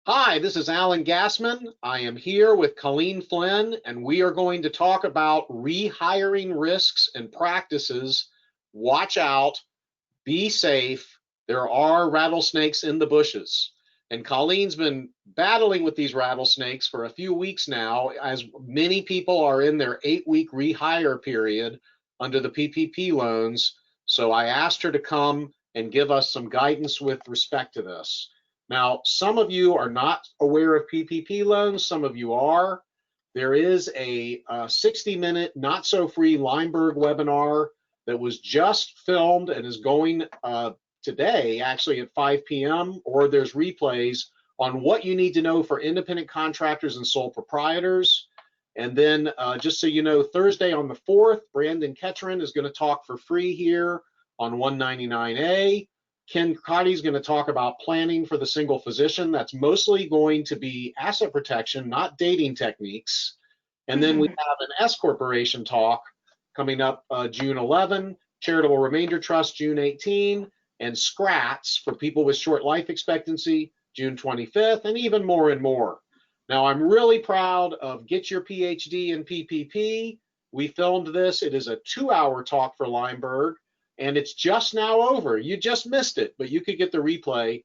Hi, this is Alan Gassman. I am here with Colleen Flynn, and we are going to talk about rehiring risks and practices. Watch out, be safe. There are rattlesnakes in the bushes. And Colleen's been battling with these rattlesnakes for a few weeks now, as many people are in their 8-week rehire period under the PPP loans. So I asked her to come and give us some guidance with respect to this. Now, some of you are not aware of PPP loans, some of you are. There is a 60-minute, not so free Lineberg webinar that was just filmed and is going today, actually at 5 p.m., or there's replays on what you need to know for independent contractors and sole proprietors. And then just so you know, Thursday on the 4th, Brandon Ketterin is going to talk for free here on 199A. Ken Cotty is going to talk about planning for the single physician. That's mostly going to be asset protection, not dating techniques. And then we have an S Corporation talk coming up June 11, Charitable Remainder Trust June 18, and SCRATs for people with short life expectancy June 25th, and even more and more. Now, I'm really proud of Get Your PhD in PPP. We filmed this. It is a 2-hour talk for Lineberg, and it's just now over. You just missed it, but you could get the replay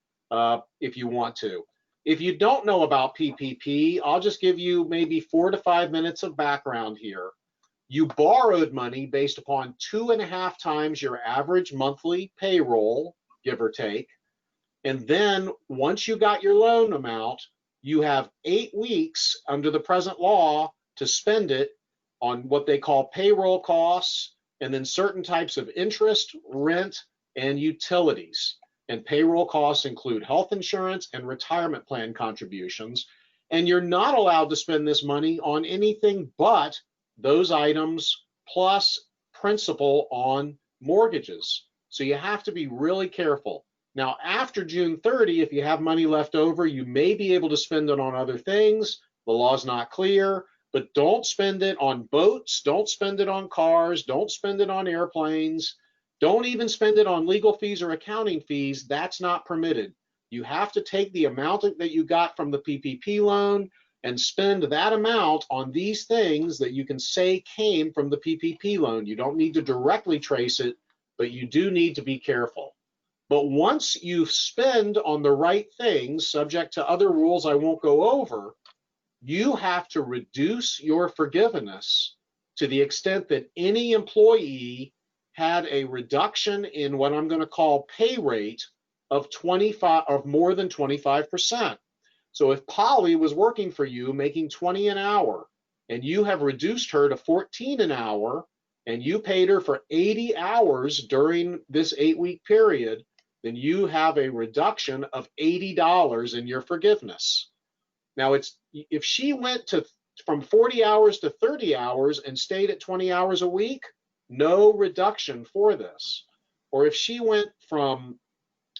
if you want to. If you don't know about PPP, I'll just give you maybe 4 to 5 minutes of background here. You borrowed money based upon 2.5 times your average monthly payroll, give or take. And then once you got your loan amount, you have 8 weeks under the present law to spend it on what they call payroll costs, and then certain types of interest, rent, and utilities. And payroll costs include health insurance and retirement plan contributions. And you're not allowed to spend this money on anything but those items plus principal on mortgages. So you have to be really careful. Now, after June 30, if you have money left over, you may be able to spend it on other things. The law's not clear, but don't spend it on boats, don't spend it on cars, don't spend it on airplanes, don't even spend it on legal fees or accounting fees. That's not permitted. You have to take the amount that you got from the PPP loan and spend that amount on these things that you can say came from the PPP loan. You don't need to directly trace it, but you do need to be careful. But once you spend on the right things, subject to other rules I won't go over, you have to reduce your forgiveness to the extent that any employee had a reduction in what I'm going to call pay rate of more than 25%. So if Polly was working for you making 20 an hour and you have reduced her to 14 an hour and you paid her for 80 hours during this 8-week period, then you have a reduction of $80 in your forgiveness. Now, if she went from 40 hours to 30 hours and stayed at 20 hours a week, no reduction for this. Or if she went from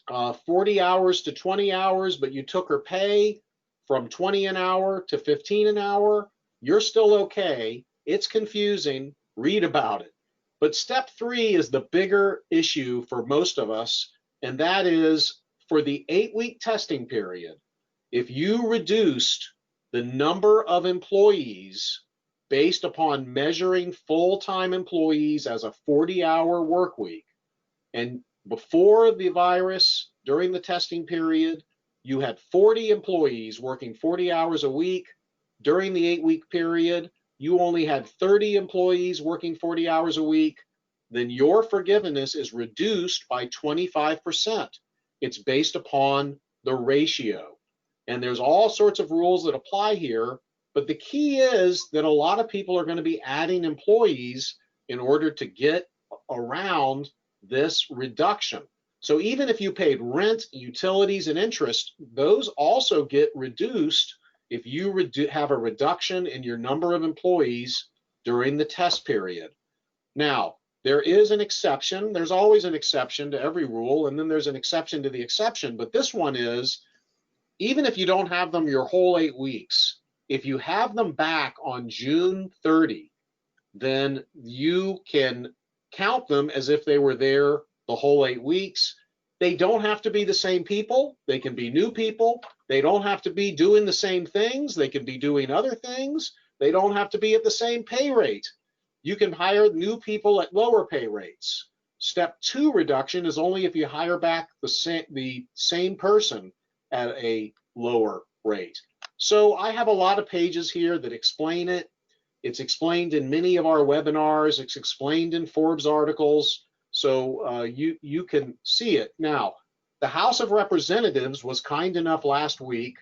40 hours to 20 hours, but you took her pay from 20 an hour to 15 an hour, you're still okay. It's confusing. Read about it. But step 3 is the bigger issue for most of us, and that is for the 8-week testing period. If you reduced the number of employees based upon measuring full-time employees as a 40-hour work week, and before the virus, during the testing period, you had 40 employees working 40 hours a week. During the 8-week period, you only had 30 employees working 40 hours a week, then your forgiveness is reduced by 25%. It's based upon the ratio. And there's all sorts of rules that apply here, but the key is that a lot of people are going to be adding employees in order to get around this reduction. So even if you paid rent, utilities, and interest, those also get reduced if you have a reduction in your number of employees during the test period. Now, there is an exception. There's always an exception to every rule, and then there's an exception to the exception, but this one is, even if you don't have them your whole 8 weeks, if you have them back on June 30, then you can count them as if they were there the whole 8 weeks. They don't have to be the same people. They can be new people. They don't have to be doing the same things. They can be doing other things. They don't have to be at the same pay rate. You can hire new people at lower pay rates. Step 2 reduction is only if you hire back the same person at a lower rate. So I have a lot of pages here that explain it. It's explained in many of our webinars. It's explained in Forbes articles. So you can see it. Now, the House of Representatives was kind enough last week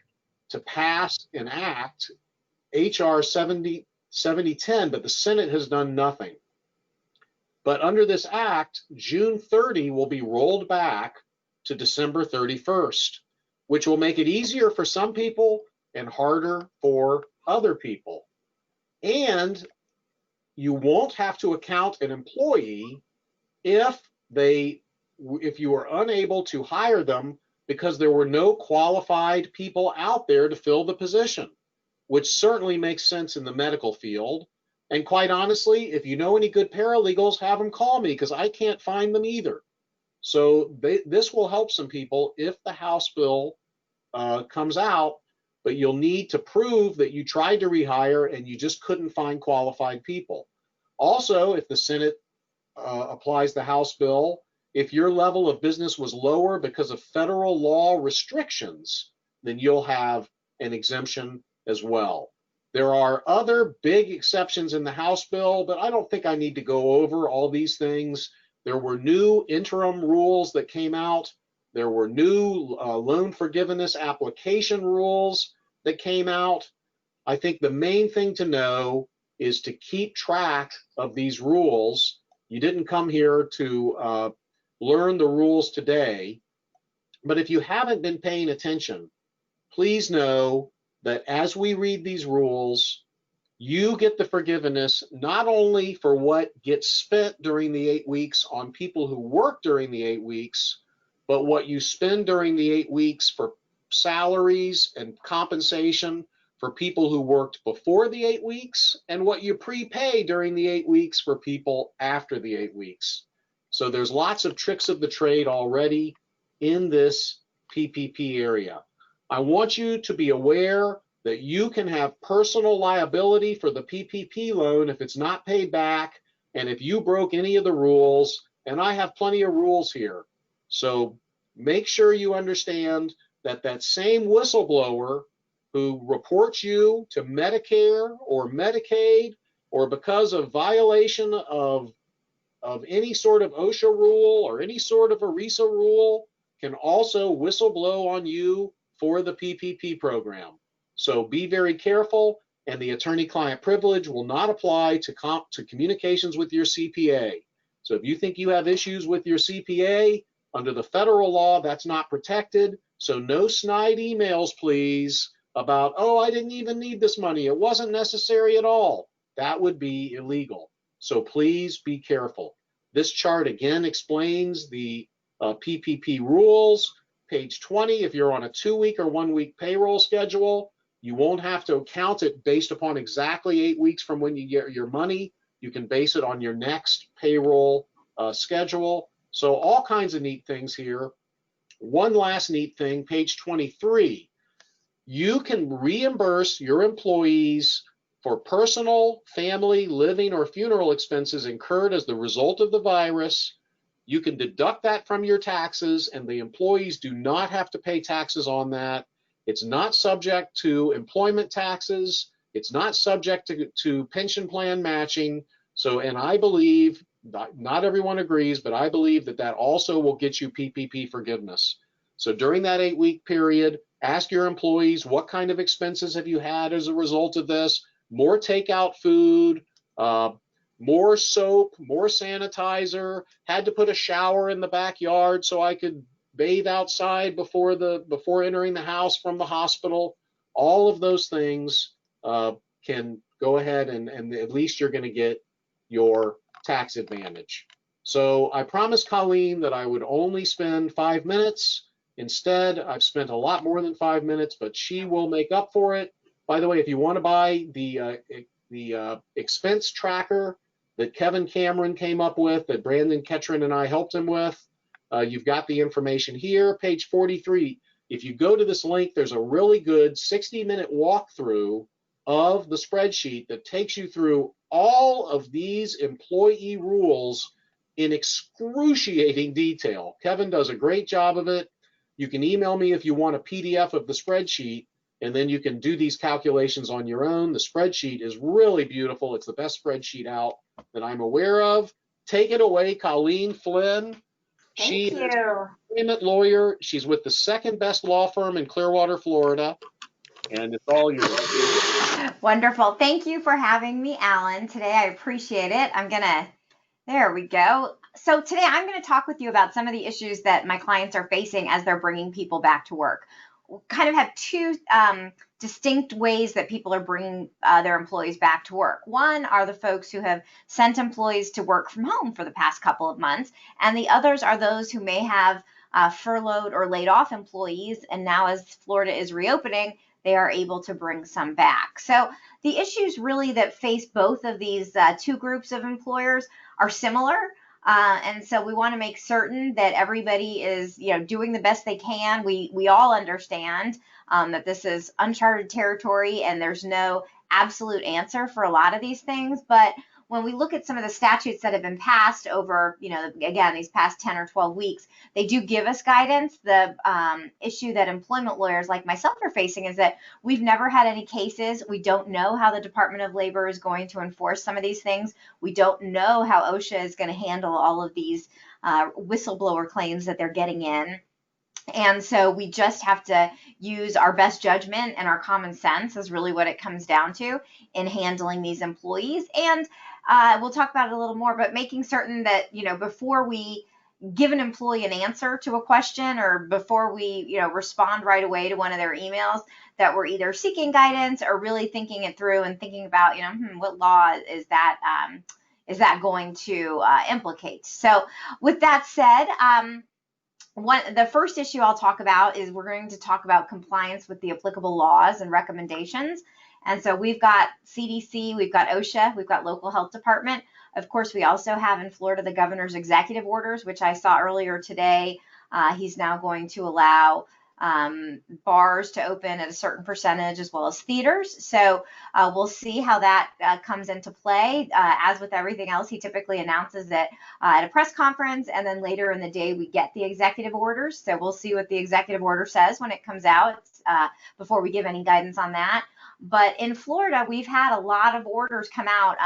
to pass an act, HR 7010, but the Senate has done nothing. But under this act, June 30 will be rolled back to December 31st, which will make it easier for some people and harder for other people. And you won't have to account an employee if you are unable to hire them because there were no qualified people out there to fill the position, which certainly makes sense in the medical field. And quite honestly, if you know any good paralegals, have them call me because I can't find them either. So this will help some people if the House bill comes out, but you'll need to prove that you tried to rehire and you just couldn't find qualified people. Also, if the Senate applies the House bill, if your level of business was lower because of federal law restrictions, then you'll have an exemption as well. There are other big exceptions in the House bill, but I don't think I need to go over all these things. There were new interim rules that came out. There were new loan forgiveness application rules that came out. I think the main thing to know is to keep track of these rules. You didn't come here to learn the rules today, but if you haven't been paying attention, please know that as we read these rules, you get the forgiveness not only for what gets spent during the 8 weeks on people who work during the 8 weeks, but what you spend during the 8 weeks for salaries and compensation for people who worked before the 8 weeks, and what you prepay during the 8 weeks for people after the 8 weeks. So there's lots of tricks of the trade already in this PPP area. I want you to be aware that you can have personal liability for the PPP loan if it's not paid back, and if you broke any of the rules, and I have plenty of rules here. So make sure you understand that that same whistleblower who reports you to Medicare or Medicaid, or because of violation of any sort of OSHA rule or any sort of ERISA rule, can also whistleblow on you for the PPP program. So be very careful, and the attorney-client privilege will not apply to communications with your CPA. So if you think you have issues with your CPA, under the federal law, that's not protected. So no snide emails, please, about, oh, I didn't even need this money. It wasn't necessary at all. That would be illegal. So please be careful. This chart again explains the PPP rules. Page 20, if you're on a 2-week or 1-week payroll schedule, you won't have to count it based upon exactly 8 weeks from when you get your money. You can base it on your next payroll schedule. So all kinds of neat things here. One last neat thing, page 23. You can reimburse your employees for personal, family, living, or funeral expenses incurred as the result of the virus. You can deduct that from your taxes, and the employees do not have to pay taxes on that. It's not subject to employment taxes. It's not subject to pension plan matching. So, and I believe, not everyone agrees, but I believe that that also will get you PPP forgiveness. So during that 8-week period, ask your employees, what kind of expenses have you had as a result of this? More takeout food, more soap, more sanitizer, had to put a shower in the backyard so I could bathe outside before entering the house from the hospital. All of those things can go ahead and at least you're going to get your tax advantage. So I promised Colleen that I would only spend 5 minutes. Instead, I've spent a lot more than 5 minutes, but she will make up for it. By the way, if you want to buy the expense tracker that Kevin Cameron came up with, that Brandon Ketron and I helped him with, you've got the information here. Page 43, If you go to this link, there's a really good 60-minute walkthrough of the spreadsheet that takes you through all of these employee rules in excruciating detail. Kevin does a great job of it. You can email me if you want a PDF of the spreadsheet, and then you can do these calculations on your own. The spreadsheet is really beautiful. It's the best spreadsheet out that I'm aware of. Take it away, Colleen Flynn. She is an employment lawyer. She's with the second best law firm in Clearwater, Florida, and it's all yours. Wonderful. Thank you for having me, Alan, today. I appreciate it. There we go. So today I'm going to talk with you about some of the issues that my clients are facing as they're bringing people back to work. We kind of have two distinct ways that people are bringing their employees back to work. One are the folks who have sent employees to work from home for the past couple of months, and the others are those who may have furloughed or laid off employees, and now as Florida is reopening, they are able to bring some back. So the issues really that face both of these two groups of employers are similar. And so we want to make certain that everybody is, doing the best they can. We all understand that this is uncharted territory and there's no absolute answer for a lot of these things. But when we look at some of the statutes that have been passed over, again, these past 10 or 12 weeks, they do give us guidance. The issue that employment lawyers like myself are facing is that we've never had any cases. We don't know how the Department of Labor is going to enforce some of these things. We don't know how OSHA is going to handle all of these whistleblower claims that they're getting in. And so we just have to use our best judgment and our common sense is really what it comes down to in handling these employees. And we'll talk about it a little more, but making certain that, before we give an employee an answer to a question or before we, respond right away to one of their emails, that we're either seeking guidance or really thinking it through and thinking about, what law is that going to implicate? So with that said, the first issue I'll talk about is we're going to talk about compliance with the applicable laws and recommendations. And so we've got CDC, we've got OSHA, we've got local health department. Of course, we also have in Florida the governor's executive orders, which I saw earlier today. He's now going to allow bars to open at a certain percentage as well as theaters. So we'll see how that comes into play. As with everything else, he typically announces it at a press conference, and then later in the day we get the executive orders. So we'll see what the executive order says when it comes out before we give any guidance on that. But in Florida, we've had a lot of orders come out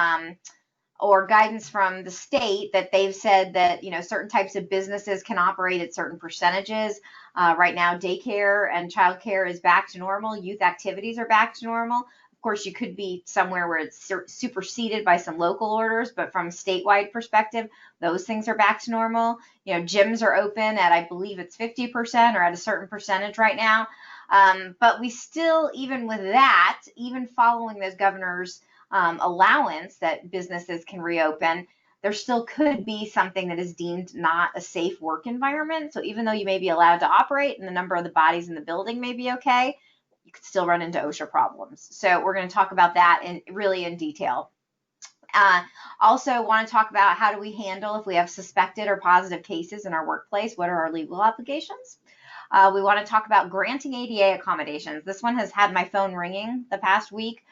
or guidance from the state that they've said that, certain types of businesses can operate at certain percentages. Right now, daycare and childcare is back to normal. Youth activities are back to normal. Of course, you could be somewhere where it's superseded by some local orders, but from a statewide perspective, those things are back to normal. Gyms are open at, I believe it's 50% or at a certain percentage right now. But we still, even with that, even following those governors' allowance that businesses can reopen, there still could be something that is deemed not a safe work environment. So even though you may be allowed to operate and the number of the bodies in the building may be okay, you could still run into OSHA problems. So we're going to talk about that really in detail. Also want to talk about how do we handle if we have suspected or positive cases in our workplace? What are our legal obligations? We want to talk about granting ADA accommodations. This one has had my phone ringing the past week.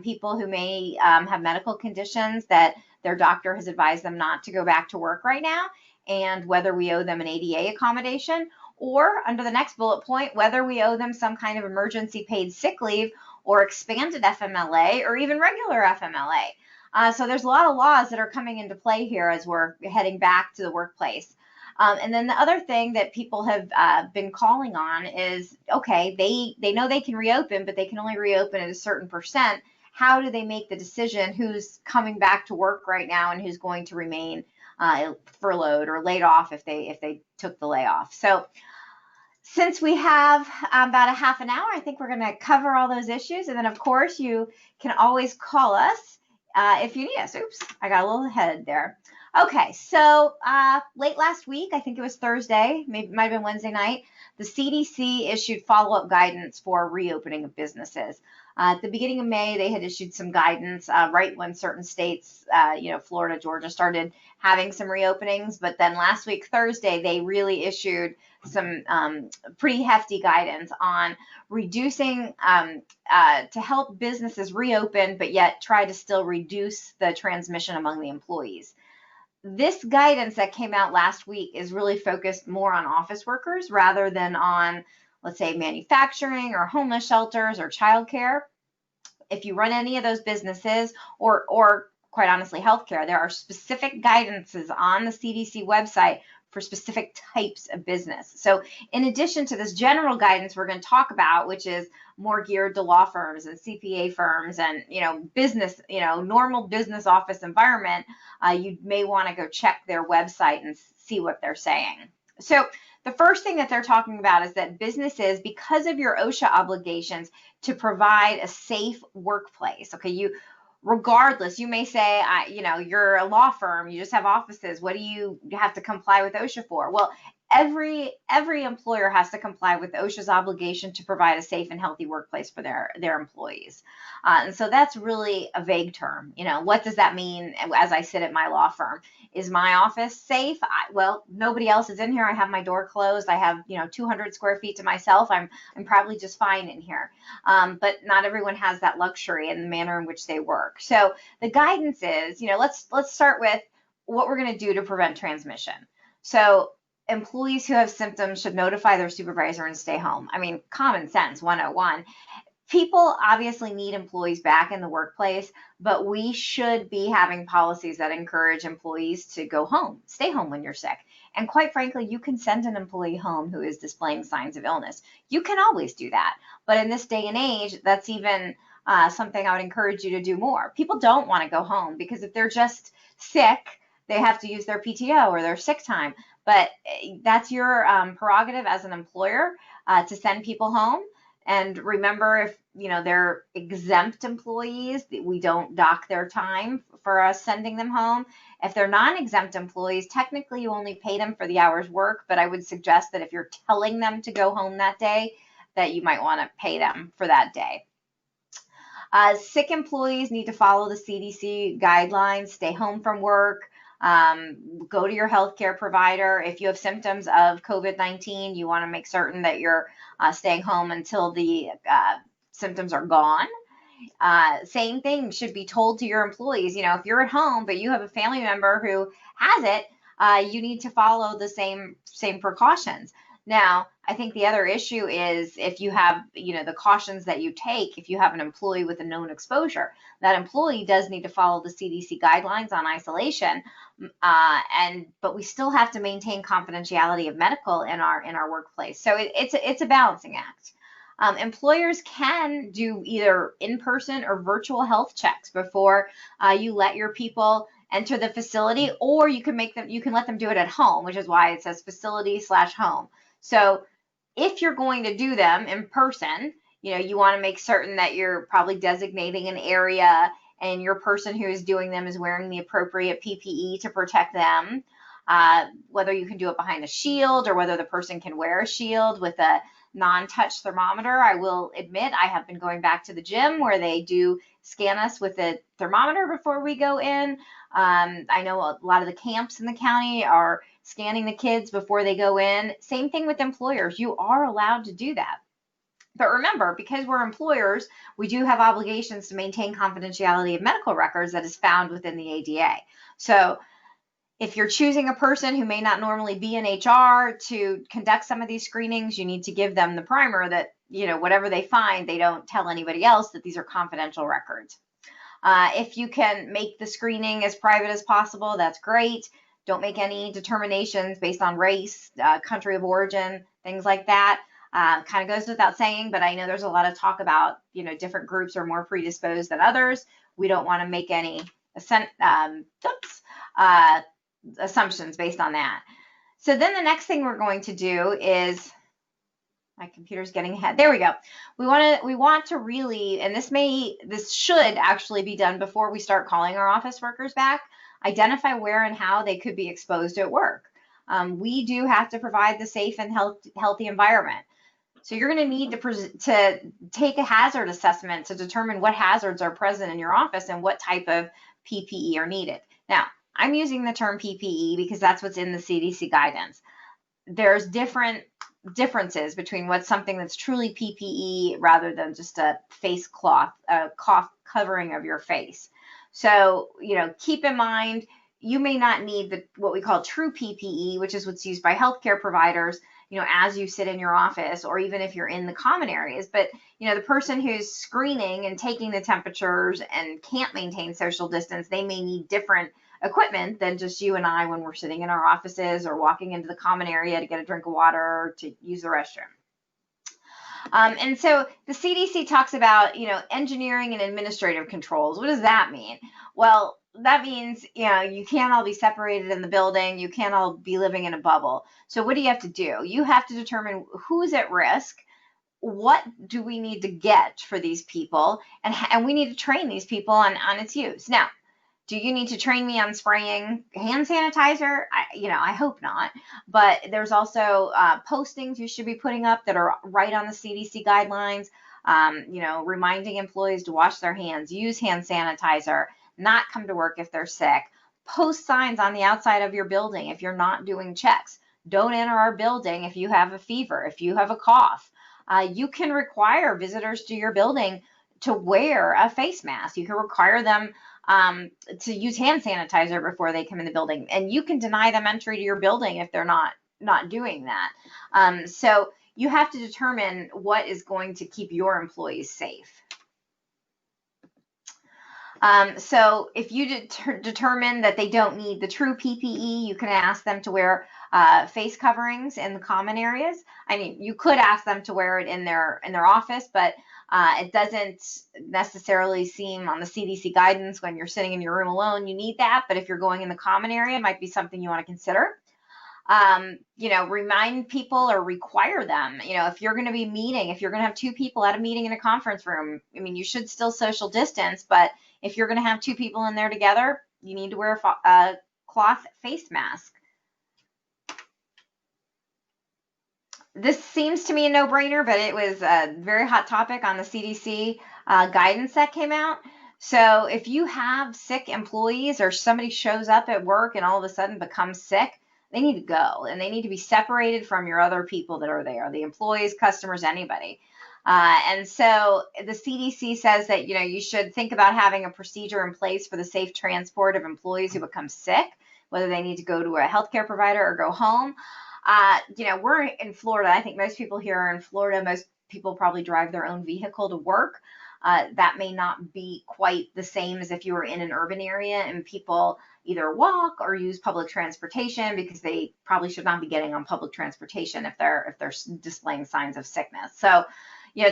People who may have medical conditions that their doctor has advised them not to go back to work right now, and whether we owe them an ADA accommodation, or under the next bullet point, whether we owe them some kind of emergency paid sick leave or expanded FMLA or even regular FMLA. So there's a lot of laws that are coming into play here as we're heading back to the workplace. And then the other thing that people have been calling on is, okay, they know they can reopen, but they can only reopen at a certain percent. How do they make the decision who's coming back to work right now and who's going to remain furloughed or laid off if they took the layoff? So since we have about a half an hour, I think we're going to cover all those issues. And then, of course, you can always call us if you need us. Oops, I got a little ahead there. Okay, so late last week, I think it was Thursday, maybe it might have been Wednesday night, the CDC issued follow-up guidance for reopening of businesses. At the beginning of May, they had issued some guidance right when certain states, Florida, Georgia, started having some reopenings. But then last week, Thursday, they really issued some pretty hefty guidance on reducing to help businesses reopen, but yet try to still reduce the transmission among the employees. This guidance that came out last week is really focused more on office workers rather than on, let's say, manufacturing or homeless shelters or childcare. If you run any of those businesses or quite honestly, healthcare, there are specific guidances on the CDC website for specific types of business. So in addition to this general guidance we're going to talk about, which is more geared to law firms and CPA firms and, business, normal business office environment, you may want to go check their website and see what they're saying. So the first thing that they're talking about is that businesses, because of your OSHA obligations to provide a safe workplace, okay, regardless, you may say, you're a law firm, you just have offices. What do you have to comply with OSHA for? Well, every employer has to comply with OSHA's obligation to provide a safe and healthy workplace for their employees. And so that's really a vague term. What does that mean as I sit at my law firm? Is my office safe? Well, nobody else is in here. I have my door closed. I have, 200 square feet to myself. I'm probably just fine in here. But not everyone has that luxury in the manner in which they work. So the guidance is, let's start with what we're going to do to prevent transmission. So employees who have symptoms should notify their supervisor and stay home. I mean, common sense 101. People obviously need employees back in the workplace, but we should be having policies that encourage employees to go home, stay home when you're sick. And quite frankly, you can send an employee home who is displaying signs of illness. You can always do that. But in this day and age, that's even something I would encourage you to do more. People don't want to go home because if they're just sick, they have to use their PTO or their sick time. But that's your prerogative as an employer to send people home. And remember, if they're exempt employees, we don't dock their time for us sending them home. If they're non-exempt employees, technically you only pay them for the hours worked, but I would suggest that if you're telling them to go home that day, that you might want to pay them for that day. Sick employees need to follow the CDC guidelines, stay home from work, go to your healthcare provider. If you have symptoms of COVID-19, you want to make certain that you're staying home until the symptoms are gone. Same thing should be told to your employees. If you're at home, but you have a family member who has it, you need to follow the same precautions. Now, I think the other issue is if you have, the cautions that you take, if you have an employee with a known exposure, that employee does need to follow the CDC guidelines on isolation, but we still have to maintain confidentiality of medical in our workplace. So it's a balancing act. Employers can do either in-person or virtual health checks before you let your people enter the facility, or you can let them do it at home, which is why it says facility/home. So if you're going to do them in person, you want to make certain that you're probably designating an area and your person who is doing them is wearing the appropriate PPE to protect them. Whether you can do it behind a shield or whether the person can wear a shield with a non-touch thermometer. I will admit I have been going back to the gym where they do scan us with a thermometer before we go in. I know a lot of the camps in the county are scanning the kids before they go in. Same thing with employers. You are allowed to do that. But remember, because we're employers, we do have obligations to maintain confidentiality of medical records that is found within the ADA. So if you're choosing a person who may not normally be in HR to conduct some of these screenings, you need to give them the primer that, whatever they find, they don't tell anybody else that these are confidential records. If you can make the screening as private as possible, that's great. Don't make any determinations based on race, country of origin, things like that. Kind of goes without saying, but I know there's a lot of talk about, different groups are more predisposed than others. We don't want to make any assumptions based on that. So then the next thing we're going to do is, my computer's getting ahead. There we go. We want to really, and this should actually be done before we start calling our office workers back, identify where and how they could be exposed at work. We do have to provide the safe and healthy environment. So you're going to need to take a hazard assessment to determine what hazards are present in your office and what type of PPE are needed. Now, I'm using the term PPE because that's what's in the CDC guidance. There's differences between what's something that's truly PPE rather than just a face cloth, a cloth covering of your face. So, keep in mind, you may not need what we call true PPE, which is what's used by healthcare providers, as you sit in your office or even if you're in the common areas. But, the person who's screening and taking the temperatures and can't maintain social distance, they may need different equipment than just you and I when we're sitting in our offices or walking into the common area to get a drink of water or to use the restroom. And so the CDC talks about, engineering and administrative controls. What does that mean? Well, that means, you can't all be separated in the building. You can't all be living in a bubble. So what do you have to do? You have to determine who's at risk. What do we need to get for these people? And we need to train these people on its use. Now, do you need to train me on spraying hand sanitizer? I hope not. But there's also postings you should be putting up that are right on the CDC guidelines, reminding employees to wash their hands, use hand sanitizer, not come to work if they're sick. Post signs on the outside of your building if you're not doing checks. Don't enter our building if you have a fever, if you have a cough. You can require visitors to your building to wear a face mask. You can require them to use hand sanitizer before they come in the building, and you can deny them entry to your building if they're not doing that. So you have to determine what is going to keep your employees safe. So if you determine that they don't need the true PPE, you can ask them to wear face coverings in the common areas. I mean, you could ask them to wear it in their office, but it doesn't necessarily seem on the CDC guidance when you're sitting in your room alone, you need that. But if you're going in the common area, it might be something you want to consider. Remind people or require them, if you're going to be meeting, if you're going to have two people at a meeting in a conference room, I mean, you should still social distance, but if you're going to have two people in there together, you need to wear a cloth face mask. This seems to me a no-brainer, but it was a very hot topic on the CDC guidance that came out. So if you have sick employees or somebody shows up at work and all of a sudden becomes sick, they need to go and they need to be separated from your other people that are there, the employees, customers, anybody. And so the CDC says that, you should think about having a procedure in place for the safe transport of employees who become sick, whether they need to go to a healthcare provider or go home. We're in Florida. I think most people here are in Florida. Most people probably drive their own vehicle to work. That may not be quite the same as if you were in an urban area and people either walk or use public transportation, because they probably should not be getting on public transportation if they're displaying signs of sickness. So,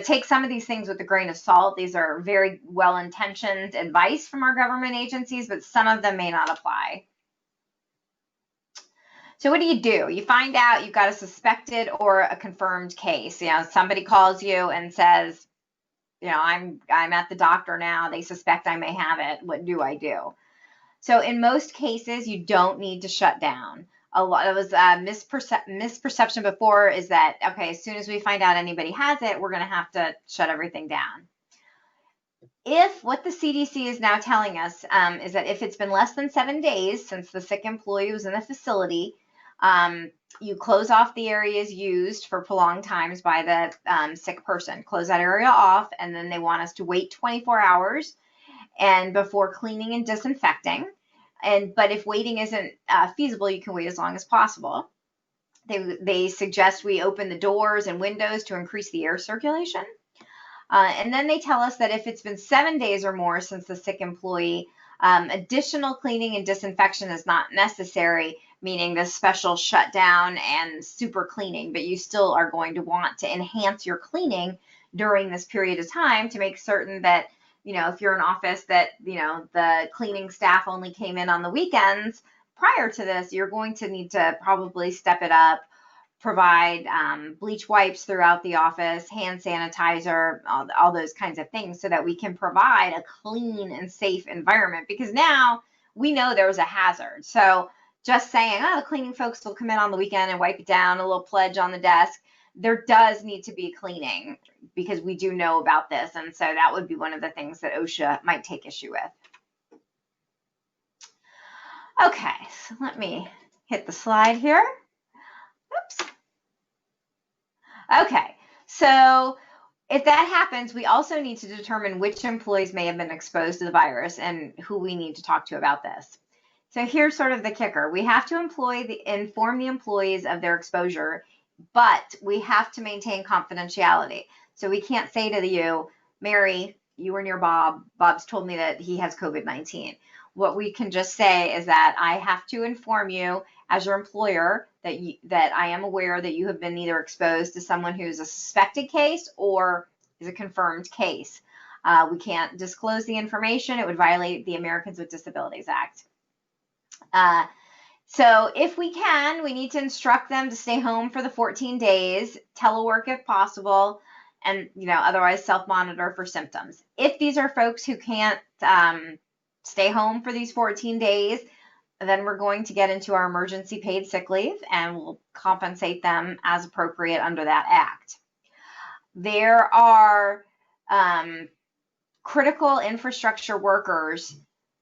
take some of these things with a grain of salt. These are very well-intentioned advice from our government agencies, but some of them may not apply. So what do? You find out you've got a suspected or a confirmed case. Somebody calls you and says, I'm at the doctor now. They suspect I may have it. What do I do? So in most cases, you don't need to shut down. A lot of misperception before is that, okay, as soon as we find out anybody has it, we're going to have to shut everything down. If what the CDC is now telling us is that if it's been less than 7 days since the sick employee was in the facility, you close off the areas used for prolonged times by the sick person. Close that area off, and then they want us to wait 24 hours and before cleaning and disinfecting. But if waiting isn't feasible, you can wait as long as possible. They suggest we open the doors and windows to increase the air circulation. And then they tell us that if it's been 7 days or more since the sick employee, additional cleaning and disinfection is not necessary, meaning the special shutdown and super cleaning, but you still are going to want to enhance your cleaning during this period of time to make certain that, if you're an office that, the cleaning staff only came in on the weekends prior to this, you're going to need to probably step it up, provide bleach wipes throughout the office, hand sanitizer, all those kinds of things, so that we can provide a clean and safe environment, because now we know there's a hazard. So just saying, the cleaning folks will come in on the weekend and wipe it down, a little pledge on the desk, there does need to be cleaning because we do know about this. And so that would be one of the things that OSHA might take issue with. Okay, so let me hit the slide here. Oops. Okay, so if that happens, we also need to determine which employees may have been exposed to the virus and who we need to talk to about this. So here's sort of the kicker. We have to inform the employees of their exposure, but we have to maintain confidentiality. So we can't say to you, Mary, you were near Bob. Bob's told me that he has COVID-19. What we can just say is that I have to inform you as your employer that I am aware that you have been either exposed to someone who's a suspected case or is a confirmed case. We can't disclose the information. It would violate the Americans with Disabilities Act. So if we can, we need to instruct them to stay home for the 14 days, telework if possible, and otherwise self-monitor for symptoms. If these are folks who can't stay home for these 14 days, then we're going to get into our emergency paid sick leave and we'll compensate them as appropriate under that act. There are critical infrastructure workers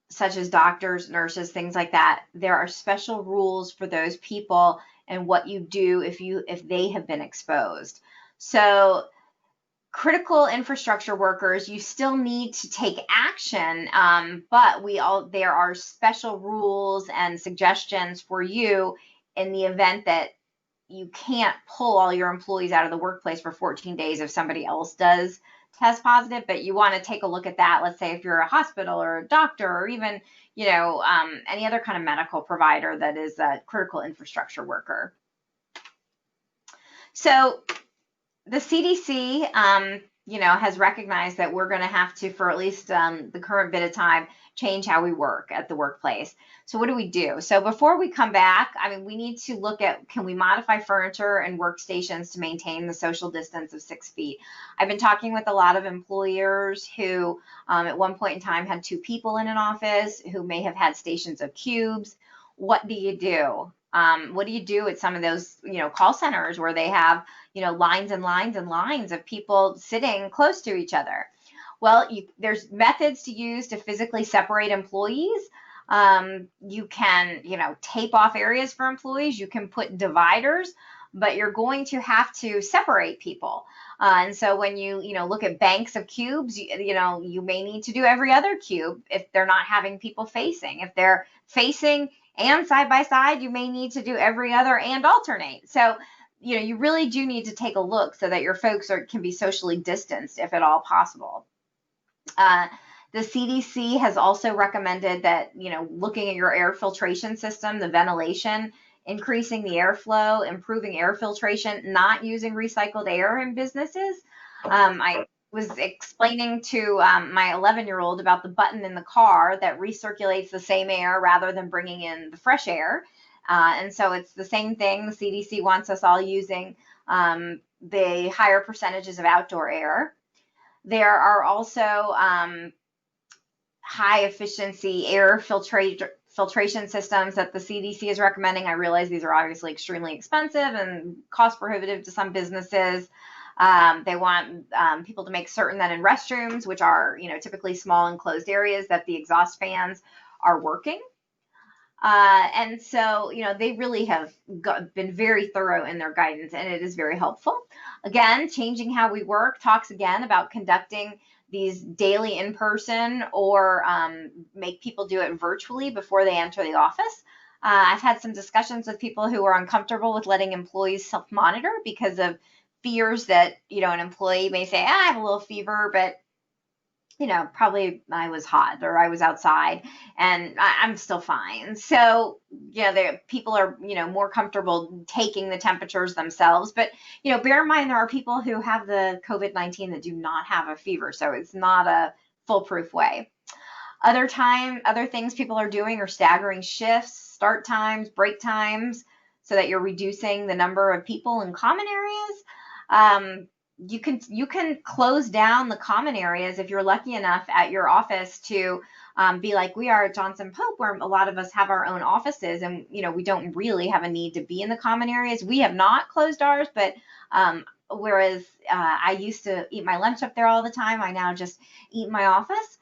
such as doctors, nurses, things like that. There are special rules for those people and what you do if they have been exposed. So critical infrastructure workers, you still need to take action, but there are special rules and suggestions for you in the event that you can't pull all your employees out of the workplace for 14 days if somebody else does test positive, but you want to take a look at that. Let's say if you're a hospital or a doctor or even, any other kind of medical provider that is a critical infrastructure worker. So the CDC, has recognized that we're going to have to, for at least the current bit of time, change how we work at the workplace. So what do we do? So before we come back, we need to look at, can we modify furniture and workstations to maintain the social distance of 6 feet? I've been talking with a lot of employers who at one point in time had 2 people in an office who may have had stations of cubes. What do you do? What do you do at some of those, call centers where they have, lines and lines and lines of people sitting close to each other? Well, there's methods to use to physically separate employees. You can, tape off areas for employees. You can put dividers, but you're going to have to separate people. And so when you, look at banks of cubes, you may need to do every other cube if they're not having people facing. If they're facing and side by side, you may need to do every other and alternate. So, you really do need to take a look so that your folks can be socially distanced if at all possible. The CDC has also recommended that, looking at your air filtration system, the ventilation, increasing the airflow, improving air filtration, not using recycled air in businesses. I was explaining to my 11-year-old about the button in the car that recirculates the same air rather than bringing in the fresh air. And so it's the same thing. The CDC wants us all using the higher percentages of outdoor air. There are also high efficiency air filtration systems that the CDC is recommending. I realize these are obviously extremely expensive and cost prohibitive to some businesses. They want people to make certain that in restrooms, which are typically small enclosed areas, that the exhaust fans are working. And so, they really have been very thorough in their guidance, and it is very helpful. Again, changing how we work talks again about conducting these daily in person or make people do it virtually before they enter the office. I've had some discussions with people who are uncomfortable with letting employees self-monitor because of fears that, an employee may say, I have a little fever, but probably I was hot or I was outside and I'm still fine. So, people are, more comfortable taking the temperatures themselves. But, bear in mind, there are people who have the COVID-19 that do not have a fever. So it's not a foolproof way. Other things people are doing are staggering shifts, start times, break times, so that you're reducing the number of people in common areas. you can close down the common areas if you're lucky enough at your office to be like we are at Johnson Pope, where a lot of us have our own offices, and we don't really have a need to be in the common areas. We have not closed ours, but whereas I used to eat my lunch up there all the time, I now just eat in my office.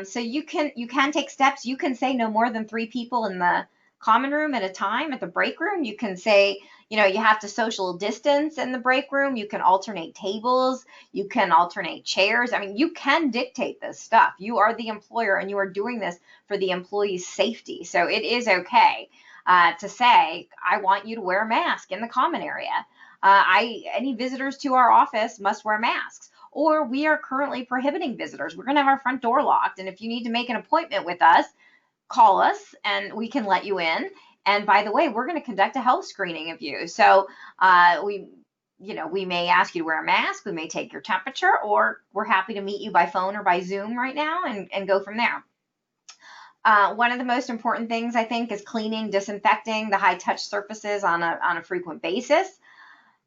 So you can take steps. You can say no more than 3 people in the common room at a time. At the break room, you can say, you have to social distance in the break room. You can alternate tables. You can alternate chairs. I mean, you can dictate this stuff. You are the employer, and you are doing this for the employee's safety. So it is okay to say, I want you to wear a mask in the common area. Any visitors to our office must wear masks. Or we are currently prohibiting visitors. We're going to have our front door locked. And if you need to make an appointment with us, call us and we can let you in. And by the way, we're going to conduct a health screening of you. So we may ask you to wear a mask, we may take your temperature, or we're happy to meet you by phone or by Zoom right now and go from there. One of the most important things, I think, is cleaning, disinfecting the high touch surfaces on a frequent basis.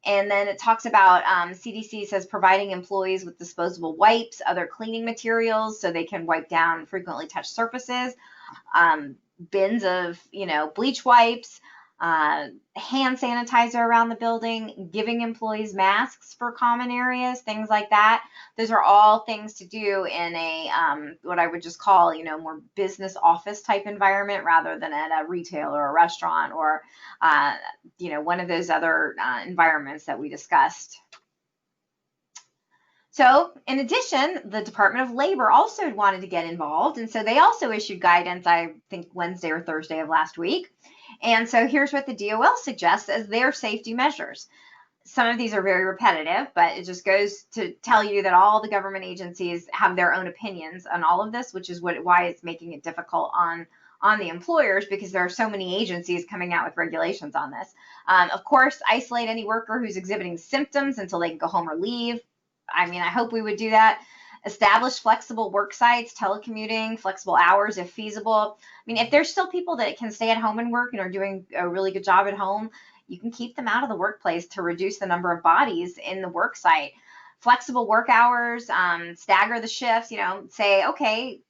And then it talks about CDC says providing employees with disposable wipes, other cleaning materials so they can wipe down frequently touched surfaces, bins of bleach wipes, hand sanitizer around the building, giving employees masks for common areas, things like that. Those are all things to do in a what I would just call more business office type environment rather than at a retail or a restaurant or one of those other environments that we discussed. So in addition, the Department of Labor also wanted to get involved, and so they also issued guidance, I think Wednesday or Thursday of last week. And so here's what the DOL suggests as their safety measures. Some of these are very repetitive, but it just goes to tell you that all the government agencies have their own opinions on all of this, which is why it's making it difficult on the employers, because there are so many agencies coming out with regulations on this. Of course, isolate any worker who's exhibiting symptoms until they can go home or leave. I mean, I hope we would do that. Establish flexible work sites, telecommuting, flexible hours if feasible. I mean, if there's still people that can stay at home and work and are doing a really good job at home, you can keep them out of the workplace to reduce the number of bodies in the work site. Flexible work hours, stagger the shifts, say, okay,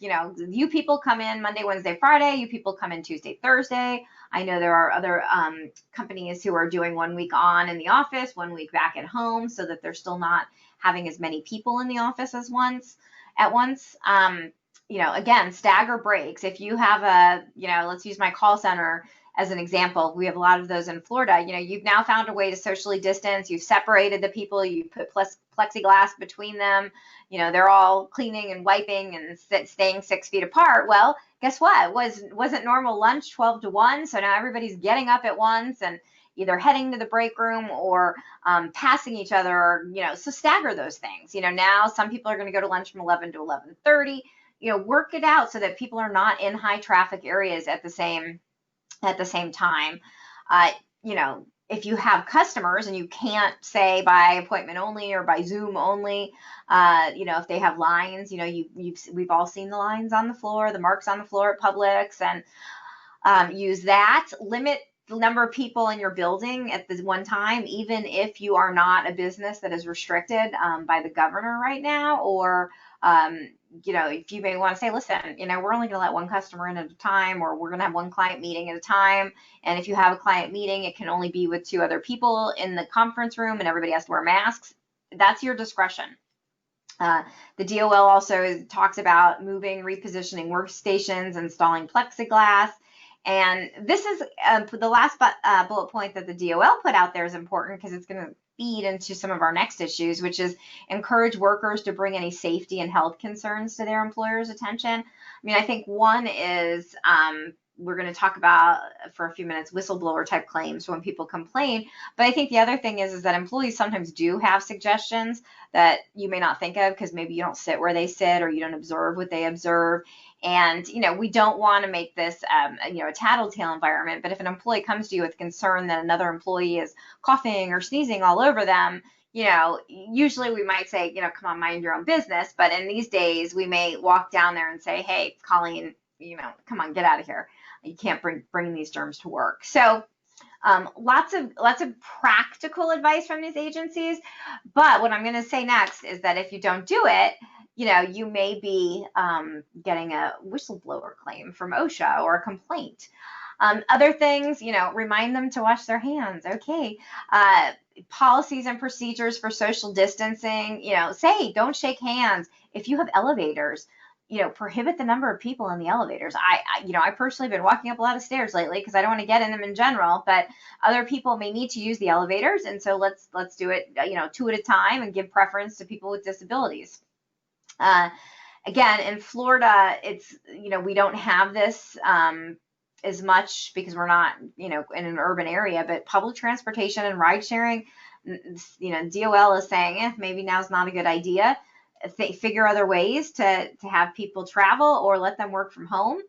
you people come in Monday, Wednesday, Friday, you people come in Tuesday, Thursday. I know there are other companies who are doing 1 week on in the office, 1 week back at home, so that they're still not having as many people in the office at once. Again, stagger breaks. If you have let's use my call center as an example. We have a lot of those in Florida. You've now found a way to socially distance. You've separated the people. You put plexiglass between them. They're all cleaning and wiping and staying 6 feet apart. Well, guess what? Wasn't normal lunch 12 to 1? So now everybody's getting up at once and either heading to the break room or passing each other, or, so stagger those things. Now some people are going to go to lunch from 11 to 11:30. Work it out so that people are not in high traffic areas at the same time. If you have customers and you can't say by appointment only or by Zoom only, if they have lines, we've all seen the lines on the floor, the marks on the floor at Publix, and use that. Limit the number of people in your building at the one time, even if you are not a business that is restricted by the governor right now, or if you may want to say, listen, we're only going to let one customer in at a time, or we're going to have one client meeting at a time. And if you have a client meeting, it can only be with 2 other people in the conference room and everybody has to wear masks. That's your discretion. The DOL also talks about moving, repositioning workstations, installing plexiglass. And this is the last bullet point that the DOL put out there is important because it's going to feed into some of our next issues, which is encourage workers to bring any safety and health concerns to their employer's attention. I mean, I think one is we're going to talk about for a few minutes whistleblower type claims when people complain. But I think the other thing is that employees sometimes do have suggestions that you may not think of because maybe you don't sit where they sit or you don't observe what they observe. And, we don't want to make this, a tattletale environment. But if an employee comes to you with concern that another employee is coughing or sneezing all over them, usually we might say, come on, mind your own business. But in these days, we may walk down there and say, hey, Colleen, come on, get out of here. You can't bring these germs to work. So Lots of practical advice from these agencies. But what I'm going to say next is that if you don't do it, you may be getting a whistleblower claim from OSHA or a complaint. Other things, remind them to wash their hands. Okay. Policies and procedures for social distancing, say don't shake hands. If you have elevators, prohibit the number of people in the elevators. I personally have been walking up a lot of stairs lately because I don't want to get in them in general, but other people may need to use the elevators. And so let's do it, 2 at a time and give preference to people with disabilities. Again, in Florida, it's, we don't have this as much because we're not, in an urban area, but public transportation and ride sharing, DOL is saying, maybe now's not a good idea. Figure other ways to have people travel or let them work from home.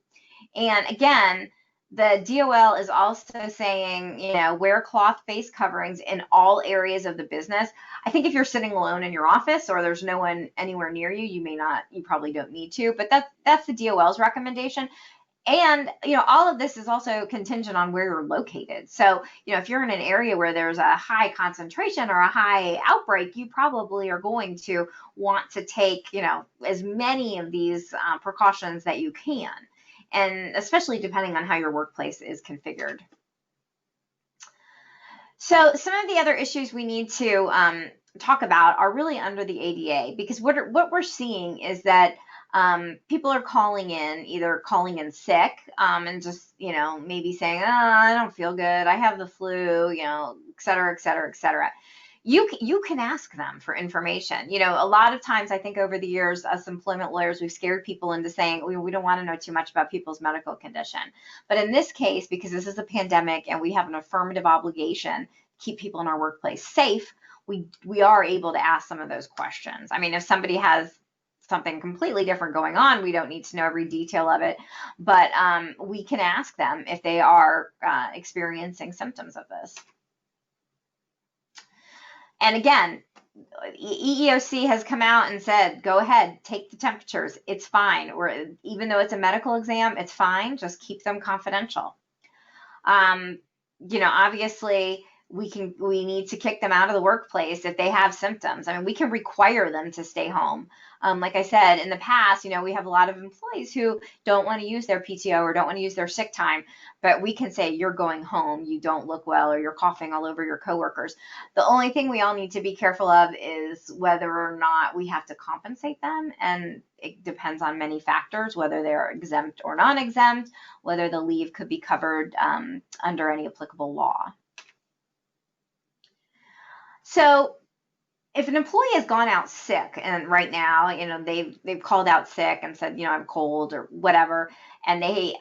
And again, the DOL is also saying, wear cloth face coverings in all areas of the business. I think if you're sitting alone in your office or there's no one anywhere near you, you probably don't need to, but that's the DOL's recommendation. And, all of this is also contingent on where you're located. So, if you're in an area where there's a high concentration or a high outbreak, you probably are going to want to take, as many of these precautions that you can. And especially depending on how your workplace is configured. So some of the other issues we need to talk about are really under the ADA, because what we're seeing is that people are either calling in sick and just, maybe saying, oh, I don't feel good, I have the flu, et cetera, et cetera, et cetera. You can ask them for information. A lot of times I think over the years, us employment lawyers, we've scared people into saying we don't want to know too much about people's medical condition. But in this case, because this is a pandemic and we have an affirmative obligation to keep people in our workplace safe, we are able to ask some of those questions. I mean, if somebody has something completely different going on, we don't need to know every detail of it, but we can ask them if they are experiencing symptoms of this. And again, EEOC has come out and said, go ahead, take the temperatures. It's fine. Or even though it's a medical exam, it's fine. Just keep them confidential. Obviously we need to kick them out of the workplace if they have symptoms. I mean, we can require them to stay home. Like I said, in the past, we have a lot of employees who don't want to use their PTO or don't want to use their sick time, but we can say, you're going home, you don't look well, or you're coughing all over your coworkers. The only thing we all need to be careful of is whether or not we have to compensate them. And it depends on many factors, whether they're exempt or non-exempt, whether the leave could be covered under any applicable law. So if an employee has gone out sick and right now, they've called out sick and said, I'm cold or whatever, and they,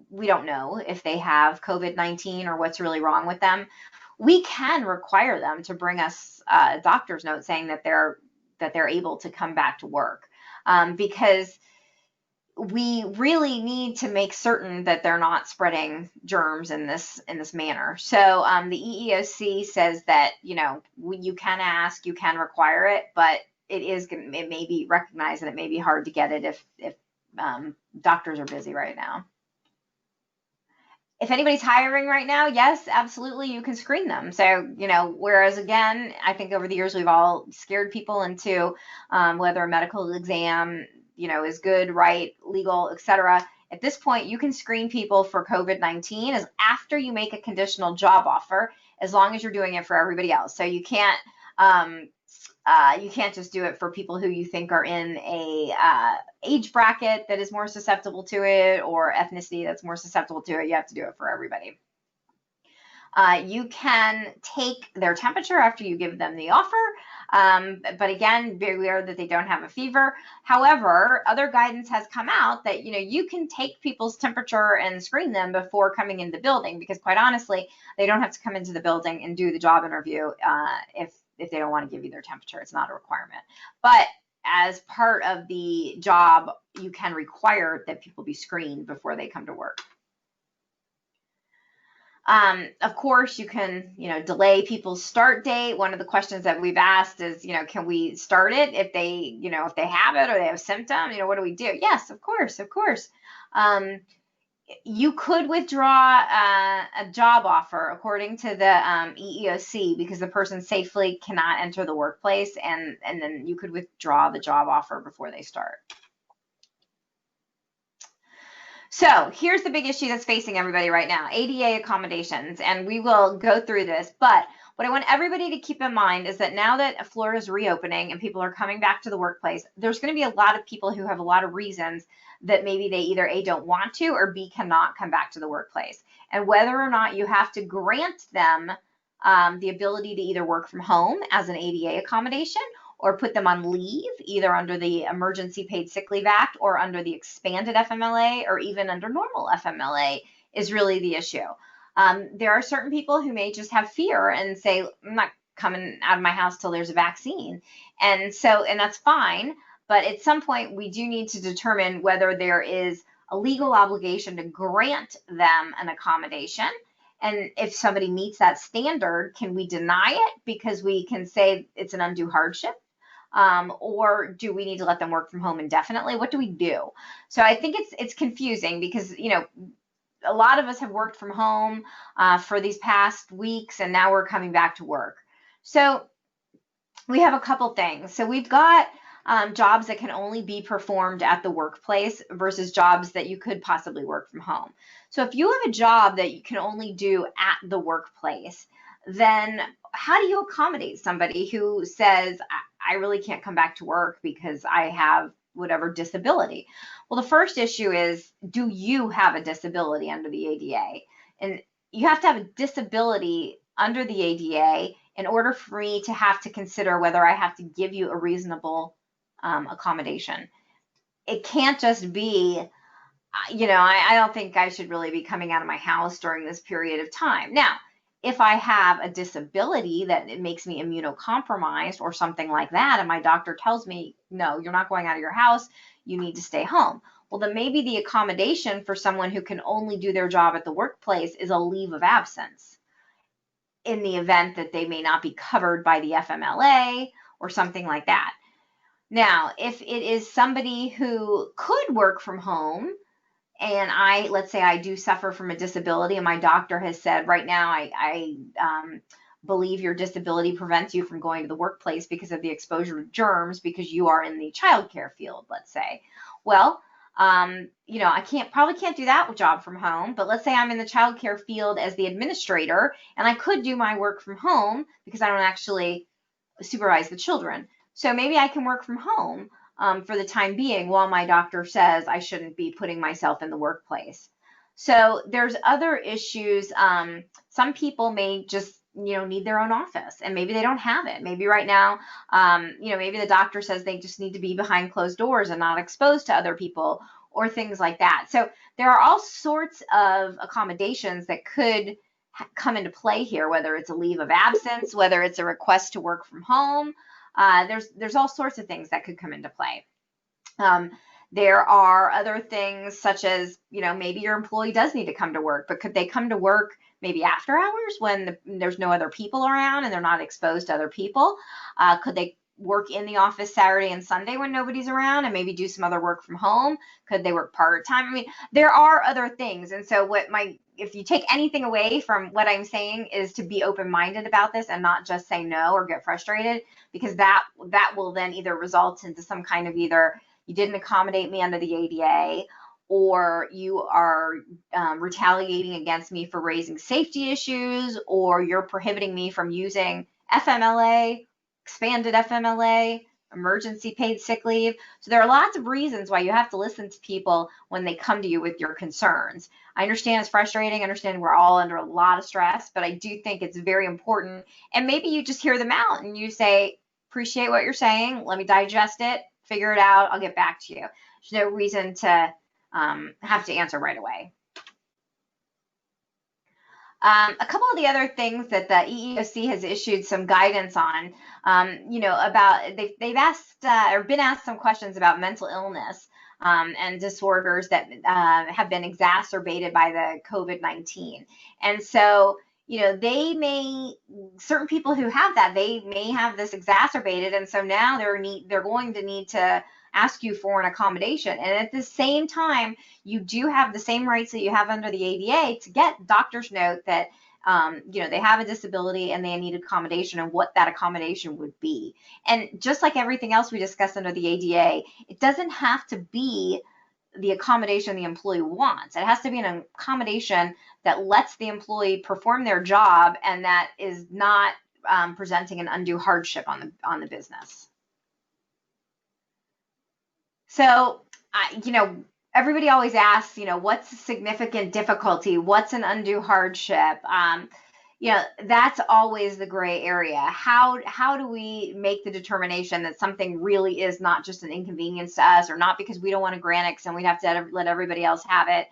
we don't know if they have COVID-19 or what's really wrong with them, we can require them to bring us a doctor's note saying that they're able to come back to work, because we really need to make certain that they're not spreading germs in this manner. So the EEOC says that, you can ask, you can require it, but it may be recognized and it may be hard to get it if doctors are busy right now. If anybody's hiring right now, yes, absolutely, you can screen them. So, whereas again, I think over the years we've all scared people into whether a medical exam is good, right, legal, etc. At this point, you can screen people for COVID-19 as after you make a conditional job offer, as long as you're doing it for everybody else. So you can't just do it for people who you think are in a age bracket that is more susceptible to it or ethnicity that's more susceptible to it. You have to do it for everybody. You can take their temperature after you give them the offer, but again, be aware that they don't have a fever. However, other guidance has come out that you can take people's temperature and screen them before coming into the building, because quite honestly, they don't have to come into the building and do the job interview if they don't want to give you their temperature. It's not a requirement. But as part of the job, you can require that people be screened before they come to work. Of course, you can, delay people's start date. One of the questions that we've asked is, can we start it if they have it or they have symptoms? What do we do? Yes, of course, of course. You could withdraw a job offer according to the EEOC because the person safely cannot enter the workplace, and then you could withdraw the job offer before they start. So here's the big issue that's facing everybody right now, ADA accommodations, and we will go through this, but what I want everybody to keep in mind is that now that Florida is reopening and people are coming back to the workplace, there's going to be a lot of people who have a lot of reasons that maybe they either A, don't want to, or B, cannot come back to the workplace. And whether or not you have to grant them the ability to either work from home as an ADA accommodation or put them on leave, either under the Emergency Paid Sick Leave Act or under the expanded FMLA or even under normal FMLA, is really the issue. There are certain people who may just have fear and say, I'm not coming out of my house till there's a vaccine. And that's fine. But at some point, we do need to determine whether there is a legal obligation to grant them an accommodation. And if somebody meets that standard, can we deny it because we can say it's an undue hardship? Or do we need to let them work from home indefinitely? What do we do? So I think it's confusing because, a lot of us have worked from home for these past weeks, and now we're coming back to work. So we have a couple things. So we've got jobs that can only be performed at the workplace versus jobs that you could possibly work from home. So if you have a job that you can only do at the workplace, then how do you accommodate somebody who says, I really can't come back to work because I have whatever disability? Well, the first issue is, do you have a disability under the ADA? And you have to have a disability under the ADA in order for me to have to consider whether I have to give you a reasonable accommodation. It can't just be, I don't think I should really be coming out of my house during this period of time. Now, if I have a disability that it makes me immunocompromised or something like that, and my doctor tells me, no, you're not going out of your house, you need to stay home. Well, then maybe the accommodation for someone who can only do their job at the workplace is a leave of absence in the event that they may not be covered by the FMLA or something like that. Now, if it is somebody who could work from home, and let's say I do suffer from a disability and my doctor has said, right now, I believe your disability prevents you from going to the workplace because of the exposure to germs because you are in the childcare field, let's say. Well, I probably can't do that job from home, but let's say I'm in the childcare field as the administrator and I could do my work from home because I don't actually supervise the children. So maybe I can work from home for the time being while my doctor says I shouldn't be putting myself in the workplace. So there's other issues. Some people may just, need their own office and maybe they don't have it. Maybe right now, maybe the doctor says they just need to be behind closed doors and not exposed to other people or things like that. So there are all sorts of accommodations that could come into play here, whether it's a leave of absence, whether it's a request to work from home. There's all sorts of things that could come into play. There are other things such as, maybe your employee does need to come to work, but could they come to work maybe after hours when there's no other people around and they're not exposed to other people? Could they work in the office Saturday and Sunday when nobody's around and maybe do some other work from home? Could they work part-time? I mean, there are other things. And so if you take anything away from what I'm saying is to be open-minded about this and not just say no or get frustrated, because that will then either result into some kind of either you didn't accommodate me under the ADA or you are retaliating against me for raising safety issues, or you're prohibiting me from using FMLA, expanded FMLA, emergency paid sick leave. So there are lots of reasons why you have to listen to people when they come to you with your concerns. I understand it's frustrating. I understand we're all under a lot of stress, but I do think it's very important. And maybe you just hear them out and you say, appreciate what you're saying. Let me digest it, figure it out. I'll get back to you. There's no reason to have to answer right away. A couple of the other things that the EEOC has issued some guidance on, about they've asked or been asked some questions about mental illness and disorders that have been exacerbated by the COVID-19. And so, certain people who have that, they may have this exacerbated, and so now they're going to need to ask you for an accommodation. And at the same time, you do have the same rights that you have under the ADA to get doctor's note that they have a disability and they need accommodation, and what that accommodation would be. And just like everything else we discussed under the ADA, it doesn't have to be the accommodation the employee wants. It has to be an accommodation that lets the employee perform their job and that is not presenting an undue hardship on the business. So, everybody always asks, what's a significant difficulty? What's an undue hardship? That's always the gray area. How do we make the determination that something really is not just an inconvenience to us, or not because we don't want to grant it and we'd have to let everybody else have it?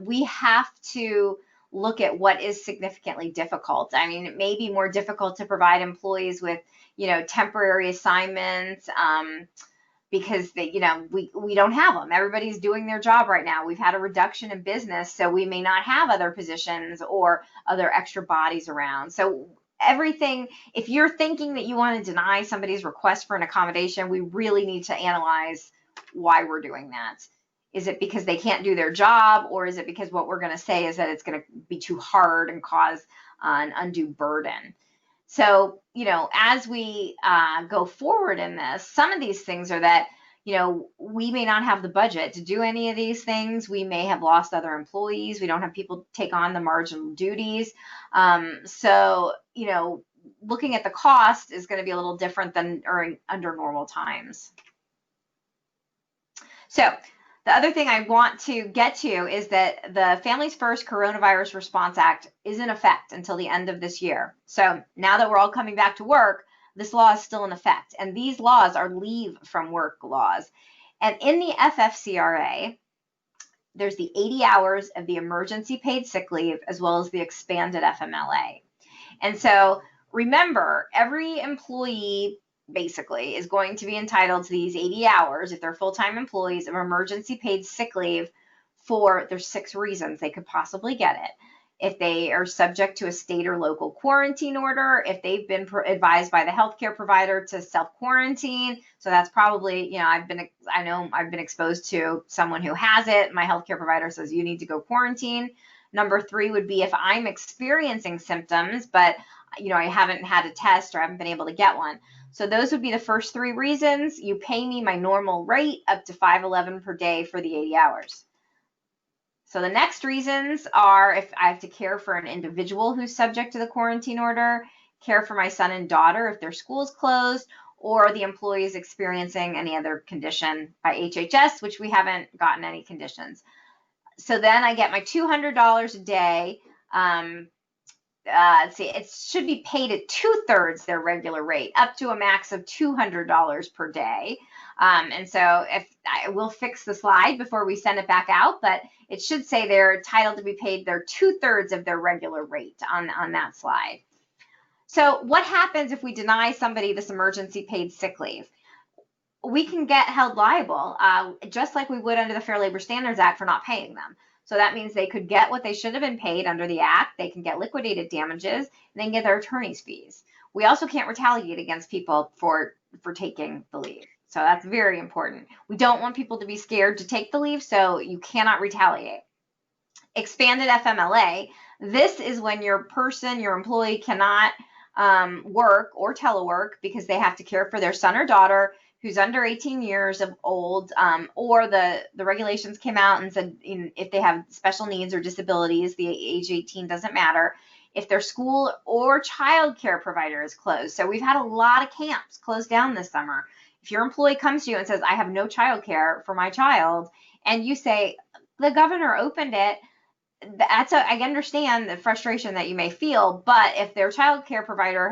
We have to look at what is significantly difficult. I mean, it may be more difficult to provide employees with, temporary assignments, because we don't have them. Everybody's doing their job right now. We've had a reduction in business, so we may not have other positions or other extra bodies around. So everything, if you're thinking that you want to deny somebody's request for an accommodation, we really need to analyze why we're doing that. Is it because they can't do their job, or is it because what we're going to say is that it's going to be too hard and cause an undue burden? So, as we go forward in this, some of these things are that, we may not have the budget to do any of these things. We may have lost other employees. We don't have people take on the marginal duties. So, looking at the cost is going to be a little different than under normal times. So, the other thing I want to get to is that the Families First Coronavirus Response Act is in effect until the end of this year. So now that we're all coming back to work, this law is still in effect. And these laws are leave from work laws. And in the FFCRA, there's the 80 hours of the emergency paid sick leave, as well as the expanded FMLA. And so remember, every employee basically is going to be entitled to these 80 hours if they're full-time employees of emergency paid sick leave for there's 6 reasons they could possibly get it. If they are subject to a state or local quarantine order, if they've been advised by the healthcare provider to self-quarantine. So that's probably, I've been exposed to someone who has it. My healthcare provider says you need to go quarantine. Number 3 would be if I'm experiencing symptoms, but I haven't had a test or haven't been able to get one. So those would be the first 3 reasons. You pay me my normal rate up to $5.11 per day for the 80 hours. So the next reasons are if I have to care for an individual who's subject to the quarantine order, care for my son and daughter if their school's closed, or the employee is experiencing any other condition by HHS, which we haven't gotten any conditions. So then I get my $200 a day. Let's see, it should be paid at 2/3 their regular rate, up to a max of $200 per day. And so if I will fix the slide before we send it back out, but it should say they're entitled to be paid their 2/3 of their regular rate on that slide. So what happens if we deny somebody this emergency paid sick leave? We can get held liable, just like we would under the Fair Labor Standards Act for not paying them. So that means they could get what they should have been paid under the Act. They can get liquidated damages, and they can get their attorney's fees. We also can't retaliate against people for taking the leave. So that's very important. We don't want people to be scared to take the leave, so you cannot retaliate. Expanded FMLA. This is when your employee cannot work or telework because they have to care for their son or daughter who's under 18 years of old, or the regulations came out and said if they have special needs or disabilities, the age 18 doesn't matter. If their school or child care provider is closed. So we've had a lot of camps closed down this summer. If your employee comes to you and says, I have no child care for my child, and you say, the governor opened it, I understand the frustration that you may feel, but if their child care provider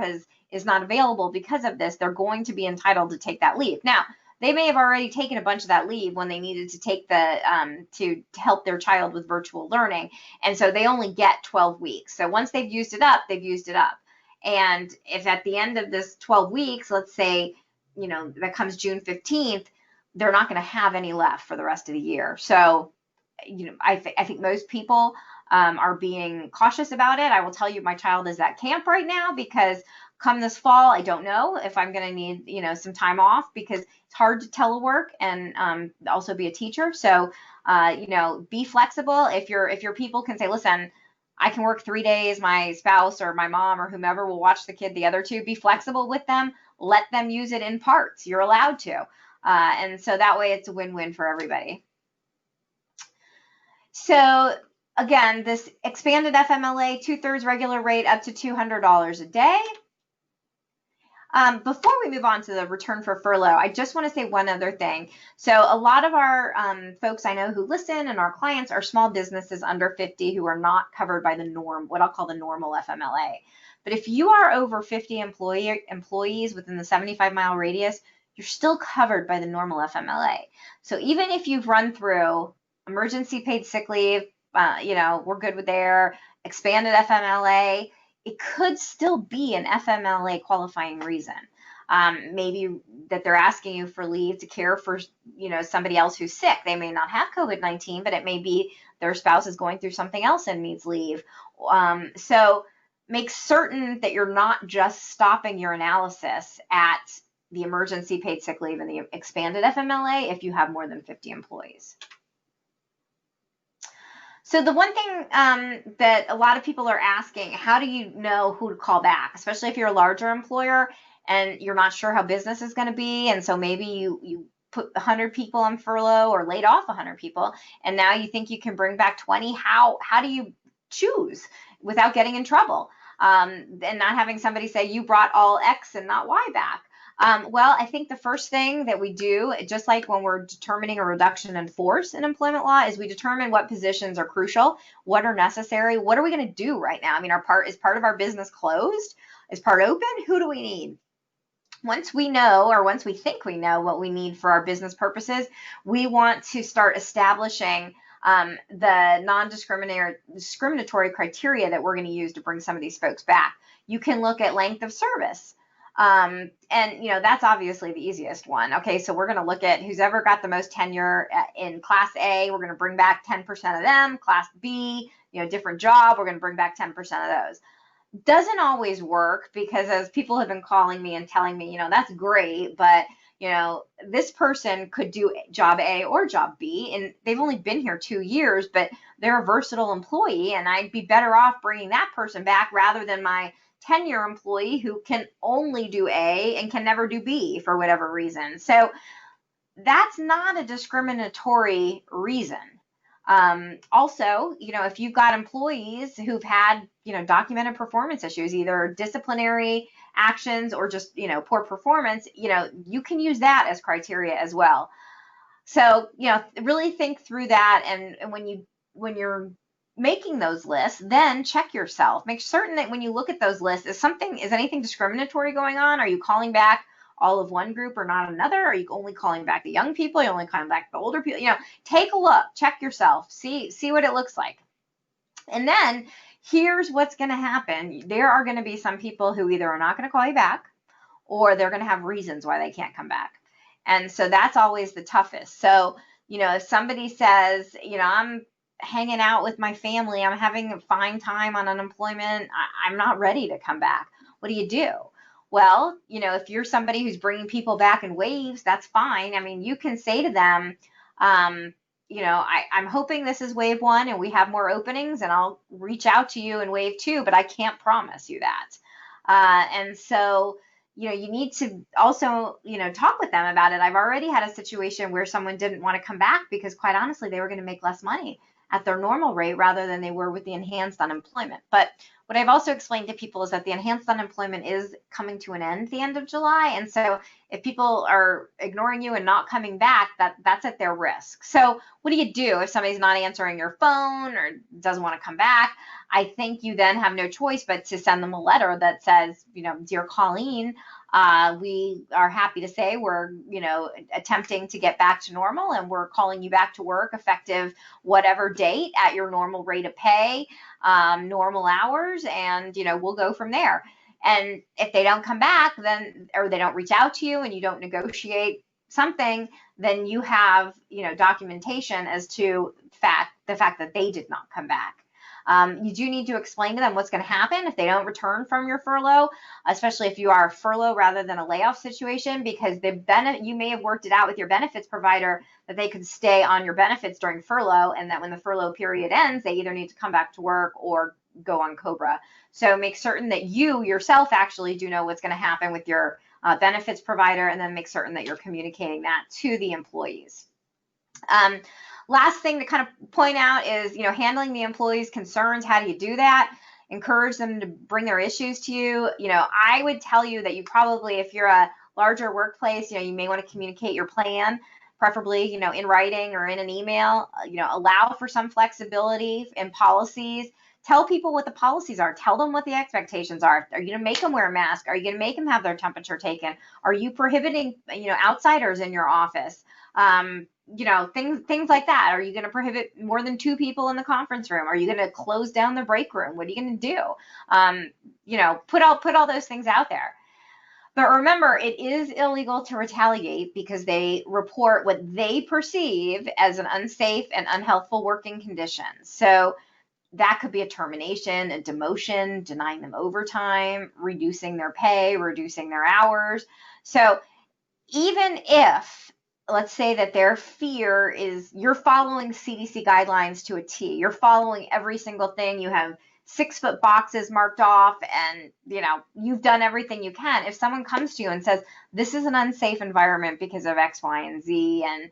is not available because of this, they're going to be entitled to take that leave. Now, they may have already taken a bunch of that leave when they needed to take to help their child with virtual learning. And so they only get 12 weeks. So once they've used it up, they've used it up. And if at the end of this 12 weeks, let's say, that comes June 15th, they're not going to have any left for the rest of the year. So, I think most people are being cautious about it. I will tell you, my child is at camp right now because Come this fall, I don't know if I'm going to need, some time off, because it's hard to telework and also be a teacher. So, be flexible. If your people can say, listen, I can work 3 days, my spouse or my mom or whomever will watch the kid the other two, be flexible with them. Let them use it in parts. You're allowed to. And so that way it's a win-win for everybody. So again, this expanded FMLA, 2/3 regular rate up to $200 a day. Before we move on to the return for furlough, I just want to say one other thing. So a lot of our folks I know who listen and our clients are small businesses under 50 who are not covered by the norm, what I'll call the normal FMLA. But if you are over 50 employees within the 75-mile radius, you're still covered by the normal FMLA. So even if you've run through emergency paid sick leave, we're good with there, expanded FMLA, it could still be an FMLA qualifying reason. Maybe that they're asking you for leave to care for, somebody else who's sick. They may not have COVID-19, but it may be their spouse is going through something else and needs leave. So make certain that you're not just stopping your analysis at the emergency paid sick leave and the expanded FMLA if you have more than 50 employees. So the one thing that a lot of people are asking, how do you know who to call back, especially if you're a larger employer and you're not sure how business is going to be, and so maybe you put 100 people on furlough or laid off 100 people, and now you think you can bring back 20. How do you choose without getting in trouble and not having somebody say you brought all X and not Y back? Well, I think the first thing that we do, just like when we're determining a reduction in force in employment law, is we determine what positions are crucial, what are necessary, what are we going to do right now? I mean, is part of our business closed? Is part open? Who do we need? Once we know, or once we think we know what we need for our business purposes, we want to start establishing the non-discriminatory criteria that we're going to use to bring some of these folks back. You can look at length of service. And that's obviously the easiest one. Okay, so we're going to look at who's ever got the most tenure in Class A. We're going to bring back 10% of them. Class B, different job, we're going to bring back 10% of those. Doesn't always work, because as people have been calling me and telling me, that's great, but this person could do job A or job B, and they've only been here 2 years, but they're a versatile employee, and I'd be better off bringing that person back rather than my tenure employee who can only do A and can never do B for whatever reason. So that's not a discriminatory reason. Also, if you've got employees who've had, documented performance issues, either disciplinary actions or just, poor performance, you can use that as criteria as well. So, really think through that. And when you're making those lists, then check yourself. Make certain that when you look at those lists, is anything discriminatory going on? Are you calling back all of one group or not another? Are you only calling back the young people? Are you only calling back the older people? Take a look, check yourself, see what it looks like. And then here's what's going to happen. There are going to be some people who either are not going to call you back, or they're going to have reasons why they can't come back. And so that's always the toughest. So, if somebody says, I'm hanging out with my family, I'm having a fine time on unemployment, I'm not ready to come back, what do you do? Well, if you're somebody who's bringing people back in waves, that's fine. I mean, you can say to them, I'm hoping this is wave 1 and we have more openings, and I'll reach out to you in wave 2, but I can't promise you that. And so, you need to also, talk with them about it. I've already had a situation where someone didn't want to come back because, quite honestly, they were going to make less money at their normal rate rather than they were with the enhanced unemployment. But what I've also explained to people is that the enhanced unemployment is coming to an end at the end of July. And so if people are ignoring you and not coming back, that's at their risk. So what do you do if somebody's not answering your phone or doesn't want to come back? I think you then have no choice but to send them a letter that says, Dear Colleen, we are happy to say we're, attempting to get back to normal, and we're calling you back to work effective whatever date at your normal rate of pay, normal hours, and, we'll go from there. And if they don't come back, then, or they don't reach out to you and you don't negotiate something, then you have, documentation as to the fact that they did not come back. You do need to explain to them what's going to happen if they don't return from your furlough, especially if you are a furlough rather than a layoff situation, because you may have worked it out with your benefits provider that they could stay on your benefits during furlough, and that when the furlough period ends, they either need to come back to work or go on COBRA. So make certain that you yourself actually do know what's going to happen with your benefits provider, and then make certain that you're communicating that to the employees. Last thing to kind of point out is, handling the employees' concerns. How do you do that? Encourage them to bring their issues to you. I would tell you that you probably, if you're a larger workplace, you may want to communicate your plan, preferably, in writing or in an email. Allow for some flexibility in policies. Tell people what the policies are. Tell them what the expectations are. Are you going to make them wear a mask? Are you going to make them have their temperature taken? Are you prohibiting, outsiders in your office? Things like that. Are you going to prohibit more than 2 people in the conference room? Are you going to close down the break room? What are you going to do? Put all those things out there. But remember, it is illegal to retaliate because they report what they perceive as an unsafe and unhealthful working condition. So that could be a termination, a demotion, denying them overtime, reducing their pay, reducing their hours. So even if, let's say that their fear is you're following CDC guidelines to a T, you're following every single thing, you have 6-foot boxes marked off, and you've done everything you can. If someone comes to you and says, this is an unsafe environment because of X, Y, and Z, and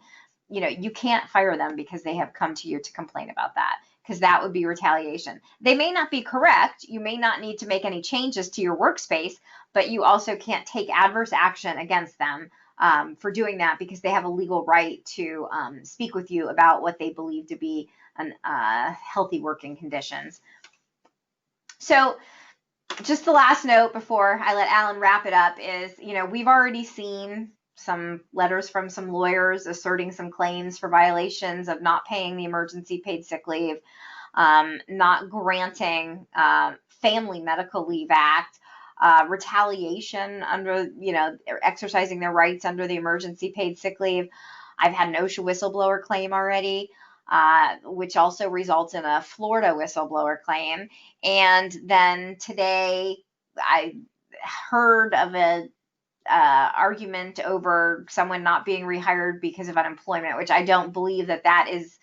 you can't fire them because they have come to you to complain about that, because that would be retaliation. They may not be correct. You may not need to make any changes to your workspace, but you also can't take adverse action against them for doing that, because they have a legal right to speak with you about what they believe to be healthy working conditions. So just the last note before I let Alan wrap it up is, we've already seen some letters from some lawyers asserting some claims for violations of not paying the emergency paid sick leave, not granting Family Medical Leave Act, retaliation under, exercising their rights under the emergency paid sick leave. I've had an OSHA whistleblower claim already, which also results in a Florida whistleblower claim. And then today I heard of a argument over someone not being rehired because of unemployment, which I don't believe that is,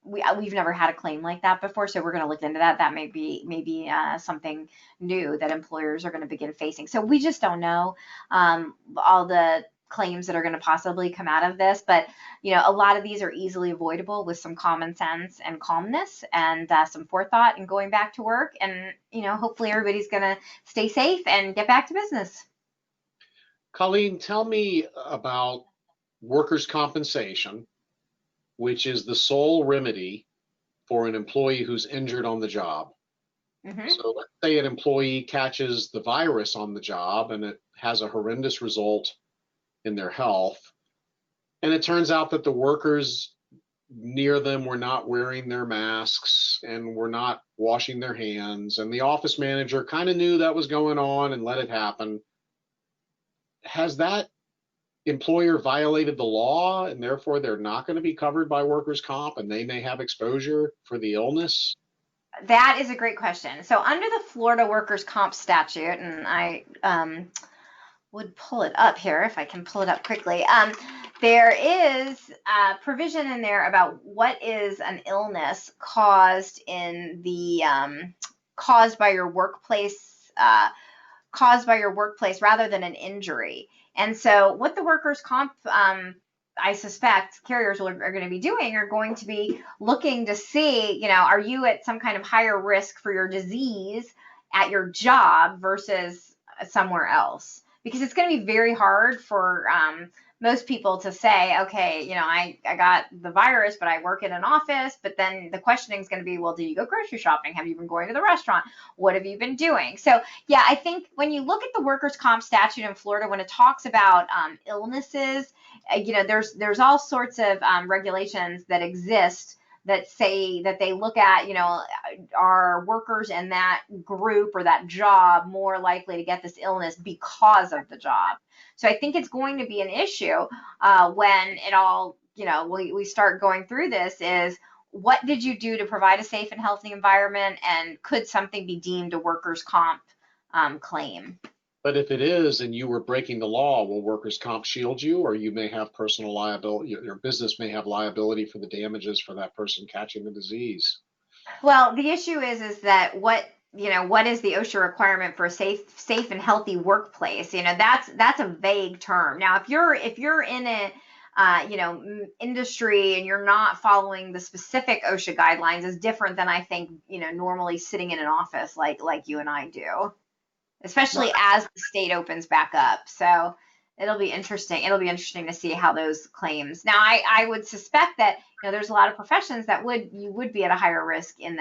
we've never had a claim like that before, so we're going to look into that. That may be something new that employers are going to begin facing. So we just don't know all the claims that are going to possibly come out of this, but a lot of these are easily avoidable with some common sense and calmness and some forethought and going back to work. And hopefully everybody's going to stay safe and get back to business. Colleen, tell me about workers' compensation, which is the sole remedy for an employee who's injured on the job. Mm-hmm. So let's say an employee catches the virus on the job and it has a horrendous result in their health, and it turns out that the workers near them were not wearing their masks and were not washing their hands, and the office manager kind of knew that was going on and let it happen. Has that employer violated the law, and therefore they're not going to be covered by workers' comp, and they may have exposure for the illness? That is a great question. So under the Florida workers' comp statute, and I would pull it up here if I can pull it up quickly. There is a provision in there about what is an illness caused in the caused by your workplace rather than an injury. And so what the workers' comp I suspect carriers are going to be doing are going to be looking to see, are you at some kind of higher risk for your disease at your job versus somewhere else? Because it's going to be very hard for most people to say, okay, I got the virus, but I work in an office. But then the questioning is going to be, well, did you go grocery shopping? Have you been going to the restaurant? What have you been doing? So, yeah, I think when you look at the workers' comp statute in Florida, when it talks about illnesses, there's all sorts of regulations that exist that say that they look at, are workers in that group or that job more likely to get this illness because of the job. So I think it's going to be an issue when it all, we start going through this is, what did you do to provide a safe and healthy environment, and could something be deemed a workers' comp claim? But if it is and you were breaking the law, will workers' comp shield you, or you may have personal liability? Your business may have liability for the damages for that person catching the disease. Well, the issue is that what is the OSHA requirement for a safe and healthy workplace? That's a vague term. Now, if you're in a industry and you're not following the specific OSHA guidelines, is different than I think normally sitting in an office like you and I do, especially as the state opens back up. So it'll be interesting. It'll be interesting to see how those claims. Now, I would suspect that there's a lot of professions that you would be at a higher risk in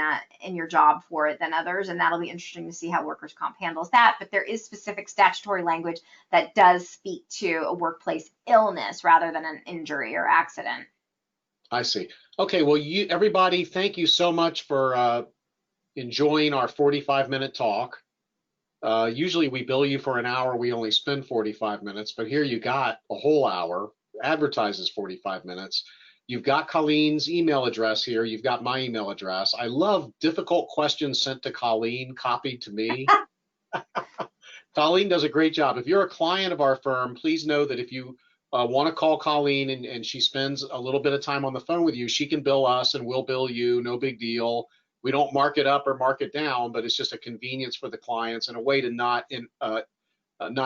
your job for it than others, and that'll be interesting to see how workers' comp handles that. But there is specific statutory language that does speak to a workplace illness rather than an injury or accident. I see. Okay, well, everybody, thank you so much for enjoying our 45-minute talk. Usually we bill you for an hour, we only spend 45 minutes, but here you got a whole hour, advertises 45 minutes. You've got Colleen's email address here, you've got my email address. I love difficult questions sent to Colleen, copied to me. Colleen does a great job. If you're a client of our firm, please know that if you want to call Colleen and she spends a little bit of time on the phone with you, she can bill us and we'll bill you, no big deal. We don't mark it up or mark it down, but it's just a convenience for the clients and a way to not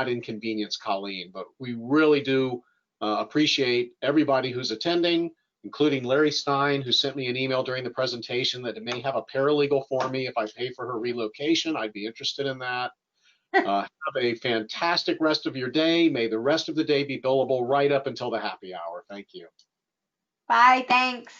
inconvenience Colleen. But we really do appreciate everybody who's attending, including Larry Stein, who sent me an email during the presentation that it may have a paralegal for me if I pay for her relocation. I'd be interested in that. Have a fantastic rest of your day. May the rest of the day be billable right up until the happy hour. Thank you. Bye, thanks.